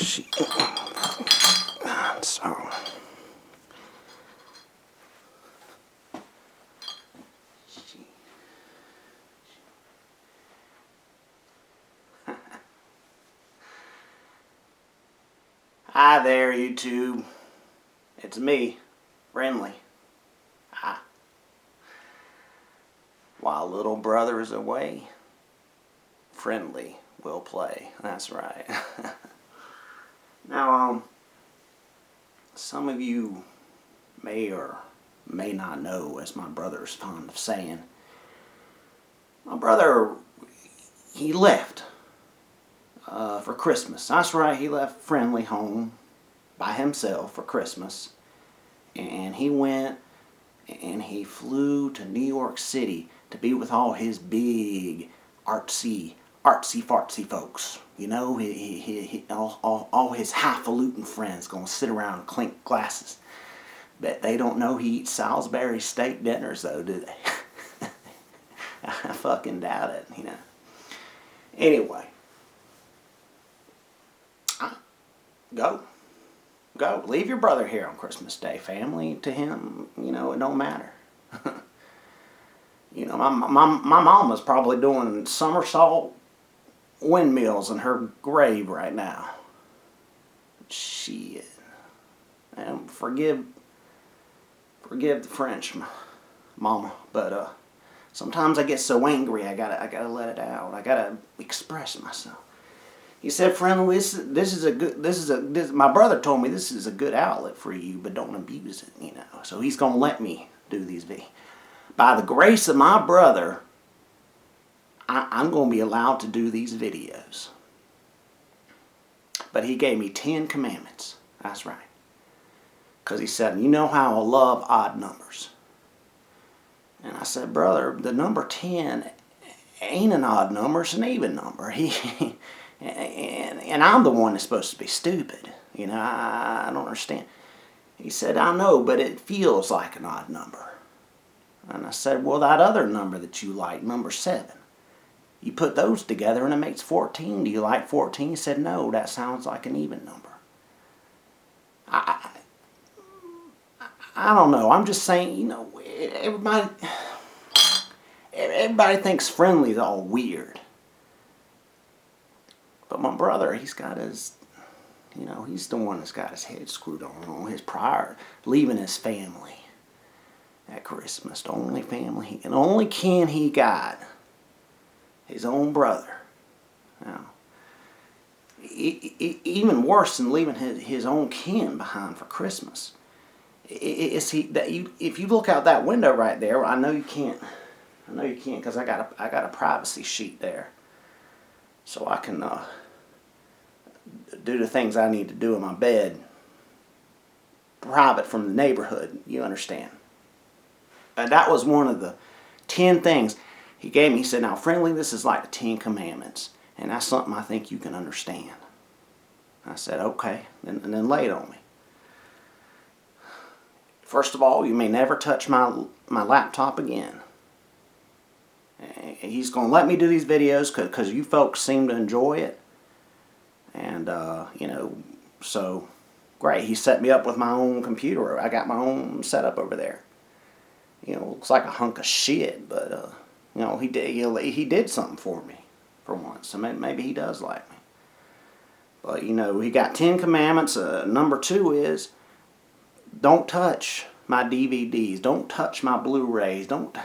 So. Hi there, YouTube. It's me, Friendly. Hi. While little brother is away, Friendly will play. That's right. Now, some of you may or may not know, as my brother is fond of saying, my brother, he left for Christmas. That's right, he left Friendly home by himself for Christmas. And he went and he flew to New York City to be with all his big artsy fartsy folks. You know, all his highfalutin friends gonna sit around and clink glasses. Bet they don't know he eats Salisbury steak dinners though, do they? I fucking doubt it, you know. Anyway, go. Leave your brother here on Christmas Day, family. To him, you know, it don't matter. You know, my mama's probably doing somersault windmills in her grave right now. Shit. And forgive the French, mama, but sometimes I get so angry I gotta let it out. I gotta express myself. He said, "Friendly, my brother told me this is a good outlet for you, but don't abuse it, you know." So he's gonna let me do these videos. By the grace of my brother, I'm gonna be allowed to do these videos. But he gave me 10 commandments. That's right. Because he said, "You know how I love odd numbers." And I said, "Brother, the number 10 ain't an odd number, it's an even number." And I'm the one that's supposed to be stupid. You know, I don't understand. He said, "I know, but it feels like an odd number." And I said, "Well, that other number that you like, number 7, you put those together and it makes 14. Do you like 14? He said, "No, that sounds like an even number." I don't know. I'm just saying, you know, everybody thinks Friendly's all weird. But my brother, he's got his, you know, he's the one that's got his head screwed on his prior, leaving his family at Christmas. The only family, and only kin he got, his own brother. Now, even worse than leaving his own kin behind for Christmas, if you look out that window right there, I know you can't because I got a privacy sheet there. So I can do the things I need to do in my bed, private from the neighborhood, you understand. That was one of the 10 things he gave me. He said, "Now, Friendly, this is like the 10 commandments, and that's something I think you can understand." I said, "Okay," and then lay it on me. First of all, you may never touch my laptop again. He's going to let me do these videos because you folks seem to enjoy it. And, you know, so, great. He set me up with my own computer. I got my own setup over there. You know, looks like a hunk of shit, but, you know, he did something for me for once. So maybe he does like me. But, you know, he got 10 commandments. Number 2 is, don't touch my DVDs. Don't touch my Blu-rays. Don't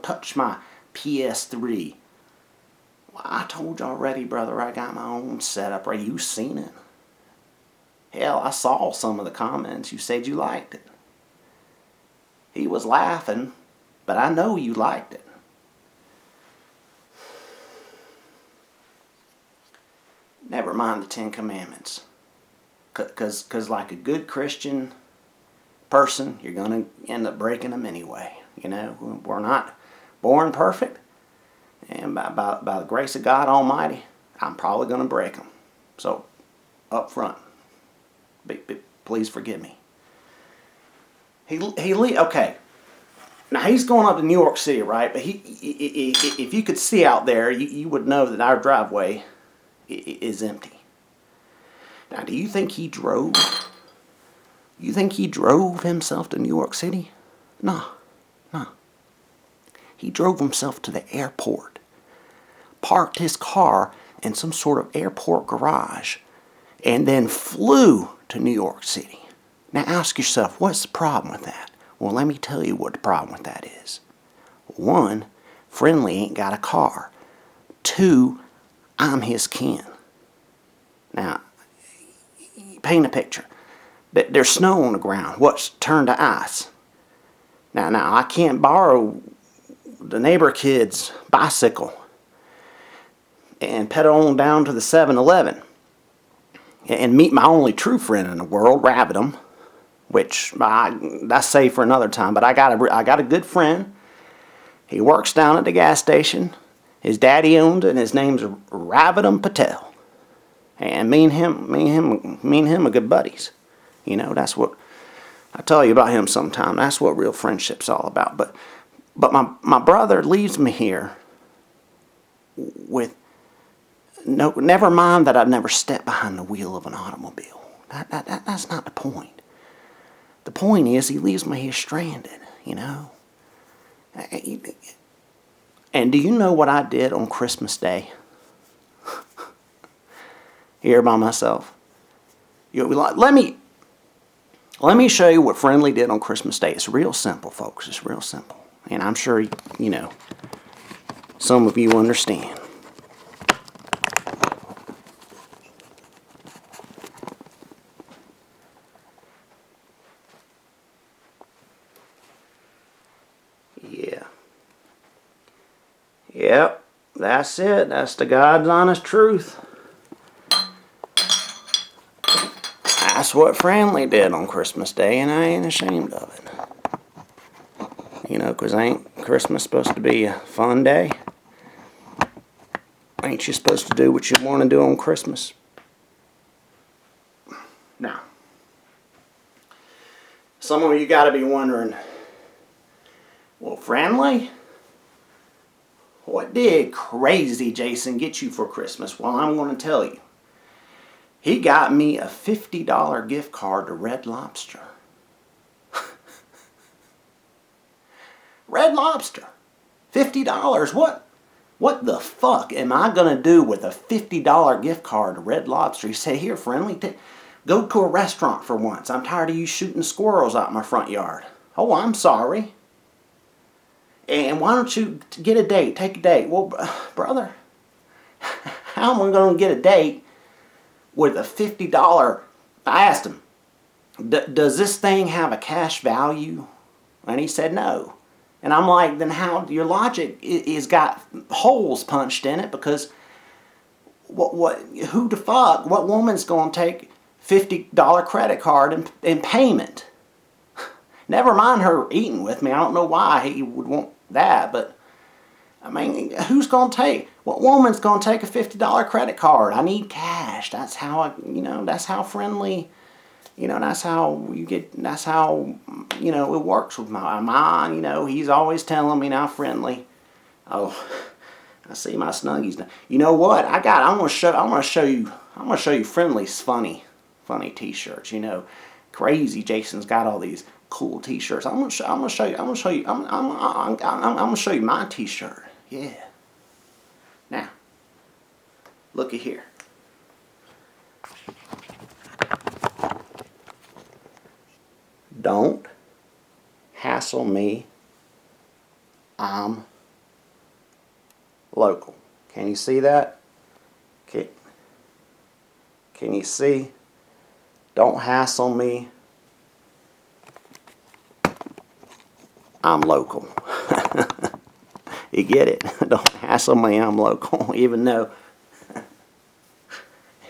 touch my PS3. Well, I told you already, brother, I got my own setup. Right? You seen it. Hell, I saw some of the comments. You said you liked it. He was laughing, but I know you liked it. Never mind the 10 commandments. Because like a good Christian person, you're going to end up breaking them anyway. You know, we're not born perfect, and by the grace of God Almighty, I'm probably going to break them. So, up front, please forgive me. Okay. Now he's going up to New York City, right? But if you could see out there, you would know that our driveway is empty. Now, do you think he drove? You think he drove himself to New York City? No, no. He drove himself to the airport, parked his car in some sort of airport garage, and then flew to New York City. Now ask yourself, what's the problem with that? Well, let me tell you what the problem with that is. One, Friendly ain't got a car. Two, I'm his kin. Now, paint a picture. There's snow on the ground. What's turned to ice? Now I can't borrow the neighbor kid's bicycle and pedal on down to the 7-Eleven and meet my only true friend in the world, Rabbit, which that's safe for another time. But I got a good friend. He works down at the gas station. His daddy owned it, and his name's Rabbit Patel. And me and him are good buddies. You know, that's what I tell you about him sometime. That's what real friendship's all about. But my brother leaves me here with no. Never mind that I've never stepped behind the wheel of an automobile. That's not the point. The point is he leaves me here stranded. You know. And do you know what I did on Christmas Day? Here by myself. Let me show you what Friendly did on Christmas Day. It's real simple, folks. It's real simple. And I'm sure, you know, some of you understand. Yeah. Yep. That's it. That's the God's honest truth. That's what Friendly did on Christmas Day, and I ain't ashamed of it. You know, 'cause ain't Christmas supposed to be a fun day? Ain't you supposed to do what you want to do on Christmas? Now, some of you got to be wondering, well, Friendly, what did Crazy Jason get you for Christmas? Well, I'm going to tell you. He got me a $50 gift card to Red Lobster. Red Lobster. $50. What the fuck am I going to do with a $50 gift card to Red Lobster? He said, here, Friendly, go to a restaurant for once. I'm tired of you shooting squirrels out my front yard. Oh, I'm sorry. And why don't you get a date? Take a date. Well, brother, how am I going to get a date with a $50? I asked him, does this thing have a cash value? And he said no. And I'm like, then how? Your logic is got holes punched in it, because who the fuck, what woman's going to take $50 credit card in payment? Never mind her eating with me. I don't know why he would want that, but I mean, who's going to take? What woman's going to take a $50 credit card? I need cash. That's how that's how Friendly, that's how you get, that's how, it works with my mom. He's always telling me now, Friendly. Oh, I see my Snuggies now. You know what? I'm going to show you Friendly's funny t-shirts. Crazy Jason's got all these cool t-shirts. I'm gonna show you my t-shirt. Yeah. Now, looky here. Don't hassle me. I'm local. Can you see that? Can you see? Don't hassle me. I'm local. You get it? Don't hassle me, I'm local. Even though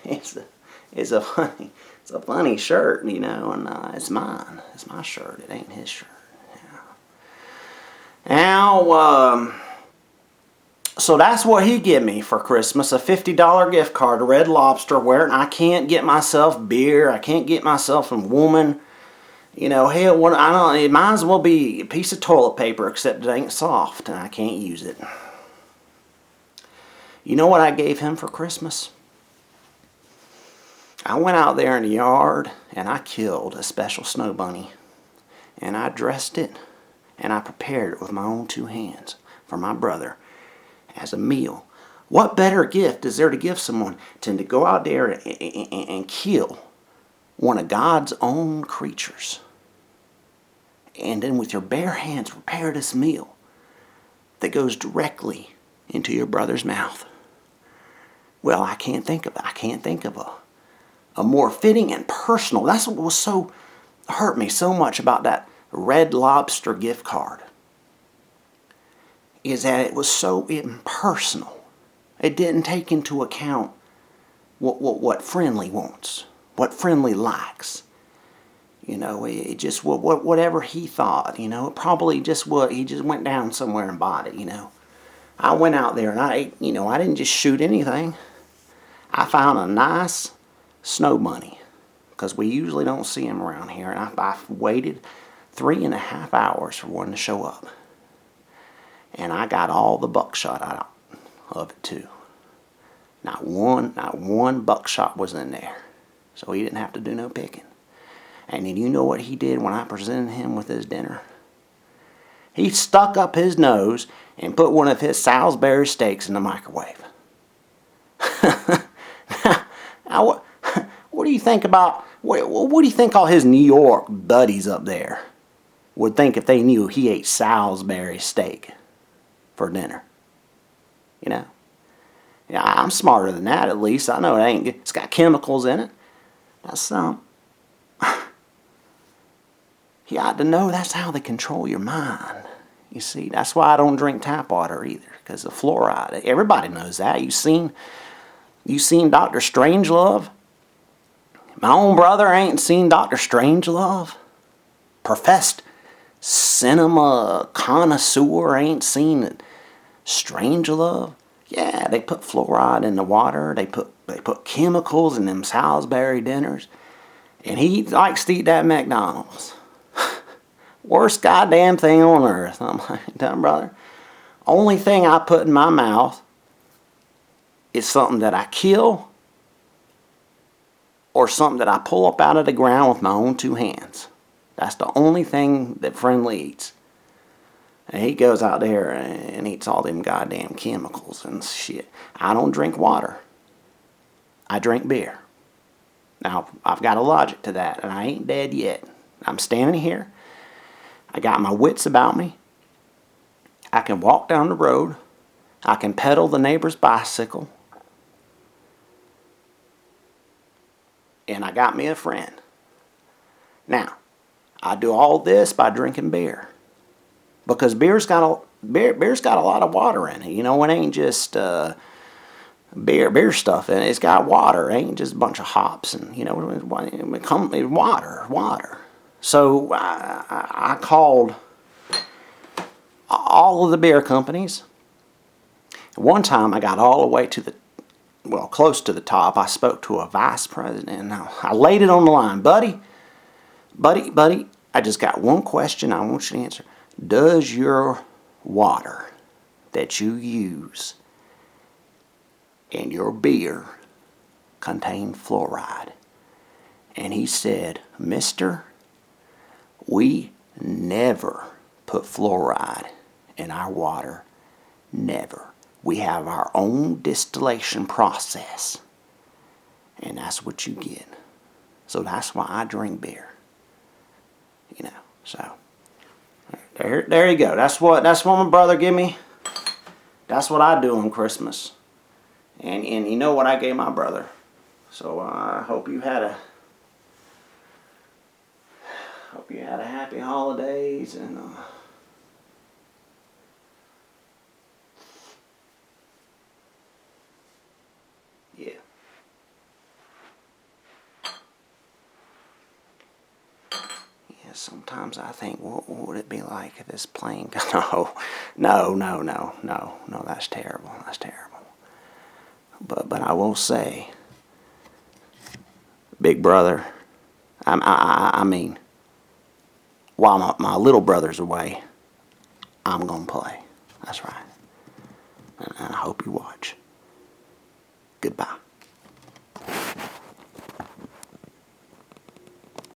it's a funny shirt, and it's mine. It's my shirt. It ain't his shirt. Yeah. Now, so that's what he give me for Christmas, a $50 gift card to Red Lobster, where I can't get myself beer. I can't get myself a woman. Hell, it might as well be a piece of toilet paper, except it ain't soft and I can't use it. You know what I gave him for Christmas? I went out there in the yard and I killed a special snow bunny. And I dressed it and I prepared it with my own 2 hands for my brother as a meal. What better gift is there to give someone than to go out there and kill one of God's own creatures? And then with your bare hands prepare this meal that goes directly into your brother's mouth. Well, I can't think of a more fitting and personal. That's what was so hurt me so much about that Red Lobster gift card, is that it was so impersonal. It didn't take into account what Friendly wants, what Friendly likes. You know, it just whatever he thought. You know, it probably just he just went down somewhere and bought it. You know, I went out there and I didn't just shoot anything. I found a nice snow bunny, because we usually don't see them around here, and I waited 3.5 hours for one to show up, and I got all the buckshot out of it too. Not one buckshot was in there, so he didn't have to do no picking. And then you know what he did when I presented him with his dinner? He stuck up his nose and put one of his Salisbury steaks in the microwave. Now, what do you think about, what do you think all his New York buddies up there would think if they knew he ate Salisbury steak for dinner? You know? Yeah, I'm smarter than that, at least. I know it's got chemicals in it. That's some. You ought to know that's how they control your mind. You see, that's why I don't drink tap water either, because of fluoride. Everybody knows that. You seen Dr. Strangelove? My own brother ain't seen Dr. Strangelove. Professed cinema connoisseur ain't seen Strangelove. Yeah, they put fluoride in the water. They put chemicals in them Salisbury dinners. And he likes to eat that McDonald's. Worst goddamn thing on earth. I'm like, damn brother. Only thing I put in my mouth is something that I kill or something that I pull up out of the ground with my own 2 hands. That's the only thing that Friendly eats. And he goes out there and eats all them goddamn chemicals and shit. I don't drink water. I drink beer. Now, I've got a logic to that, and I ain't dead yet. I'm standing here. I got my wits about me. I can walk down the road. I can pedal the neighbor's bicycle. And I got me a friend. Now, I do all this by drinking beer. Because beer's got a lot of water in it. You know, it ain't just beer stuff in it. It's got water. It ain't just a bunch of hops and, you know, it's water. So I called all of the beer companies. One time I got all the way to close to the top. I spoke to a vice president. And I laid it on the line. Buddy, I just got one question I want you to answer. Does your water that you use in your beer contain fluoride? And he said, Mister, we never put fluoride in our water. Never. We have our own distillation process. And that's what you get. So that's why I drink beer. You know, so there you go. That's what my brother gave me. That's what I do on Christmas. And you know what I gave my brother. So I hope you had a happy holidays and yeah. Sometimes I think, what would it be like if this plane No, that's terrible. That's terrible. But I will say, big brother, I mean, while my little brother's away, I'm going to play. That's right. And I hope you watch. Goodbye.